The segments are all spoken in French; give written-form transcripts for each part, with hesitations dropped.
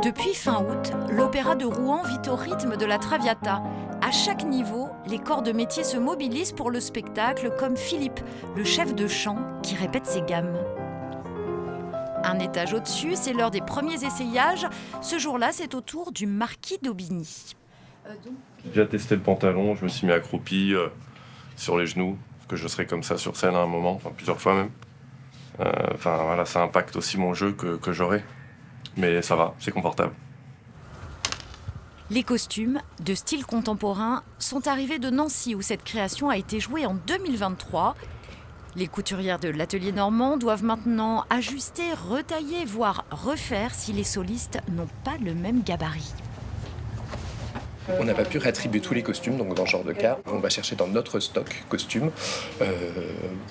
Depuis fin août, l'Opéra de Rouen vit au rythme de la Traviata. À chaque niveau, les corps de métier se mobilisent pour le spectacle, comme Philippe, le chef de chant, qui répète ses gammes. Un étage au-dessus, c'est l'heure des premiers essayages. Ce jour-là, c'est au tour du marquis d'Aubigny. J'ai déjà testé le pantalon, je me suis mis accroupi sur les genoux, parce que je serai comme ça sur scène à un moment, plusieurs fois même. Voilà, ça impacte aussi mon jeu que j'aurai. Mais ça va, c'est confortable. Les costumes, de style contemporain, sont arrivés de Nancy, où cette création a été jouée en 2023. Les couturières de l'atelier normand doivent maintenant ajuster, retailler, voire refaire si les solistes n'ont pas le même gabarit. On n'a pas pu réattribuer tous les costumes, donc dans ce genre de cas, on va chercher dans notre stock costumes,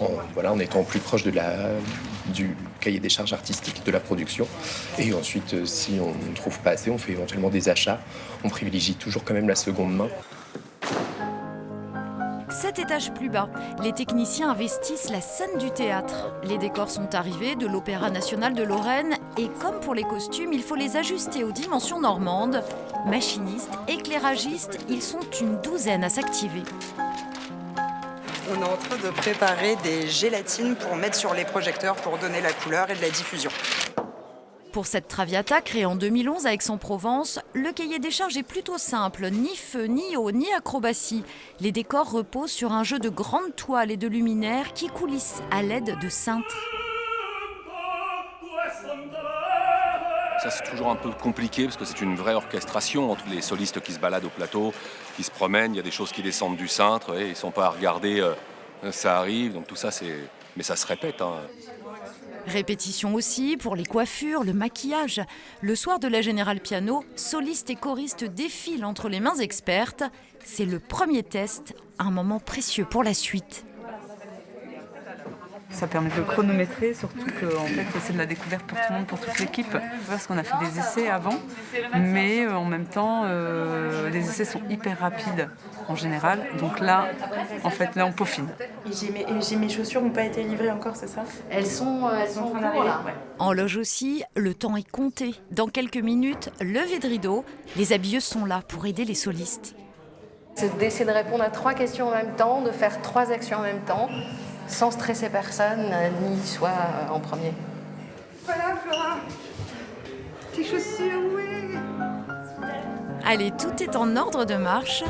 en étant plus proche du cahier des charges artistiques de la production. Et ensuite, si on ne trouve pas assez, on fait éventuellement des achats. On privilégie toujours quand même la seconde main. 7 étages plus bas, les techniciens investissent la scène du théâtre. Les décors sont arrivés de l'Opéra national de Lorraine et comme pour les costumes, il faut les ajuster aux dimensions normandes. Machinistes, éclairagistes, ils sont une douzaine à s'activer. On est en train de préparer des gélatines pour mettre sur les projecteurs pour donner la couleur et de la diffusion. Pour cette Traviata, créée en 2011 à Aix-en-Provence, le cahier des charges est plutôt simple. Ni feu, ni eau, ni acrobatie. Les décors reposent sur un jeu de grandes toiles et de luminaires qui coulissent à l'aide de cintres. Ça, c'est toujours un peu compliqué parce que c'est une vraie orchestration entre les solistes qui se baladent au plateau, qui se promènent. Il y a des choses qui descendent du cintre et ils ne sont pas à regarder, ça arrive. Donc tout ça, mais ça se répète. Répétition aussi pour les coiffures, le maquillage. Le soir de la Générale Piano, solistes et choristes défilent entre les mains expertes. C'est le premier test, un moment précieux pour la suite. Ça permet de chronométrer, surtout que c'est de la découverte pour tout le monde, pour toute l'équipe. Parce qu'on a fait des essais avant, mais en même temps, les essais sont hyper rapides en général. Donc là, on peaufine. Et mes chaussures n'ont pas été livrées encore, c'est ça ? Elles sont en train d'arriver là. En loge aussi, le temps est compté. Dans quelques minutes, levée de rideau. Les habilleuses sont là pour aider les solistes. C'est d'essayer de répondre à 3 questions en même temps, de faire 3 actions en même temps, sans stresser personne, ni soi en premier. Voilà, Flora. Tes chaussures, oui. Allez, tout est en ordre de marche.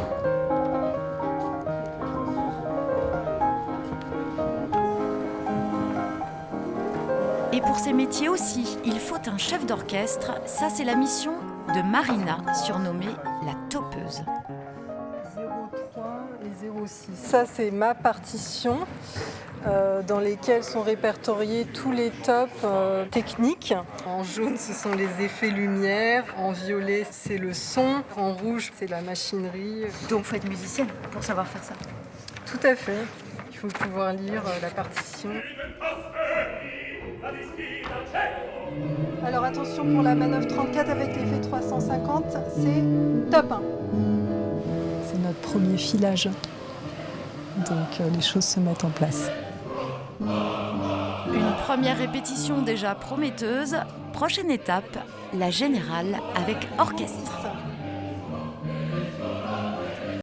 Et pour ces métiers aussi, il faut un chef d'orchestre. Ça, c'est la mission de Marina, surnommée la topeuse. 03 et 06. Ça, c'est ma partition dans lesquelles sont répertoriés tous les tops techniques. En jaune, ce sont les effets lumière. En violet, c'est le son. En rouge, c'est la machinerie. Donc, il faut être musicienne pour savoir faire ça. Tout à fait. Il faut pouvoir lire la partition. Alors attention pour la manœuvre 34 avec l'effet 350, c'est top 1. C'est notre premier filage. Donc les choses se mettent en place. Une première répétition déjà prometteuse. Prochaine étape, la Générale avec orchestre.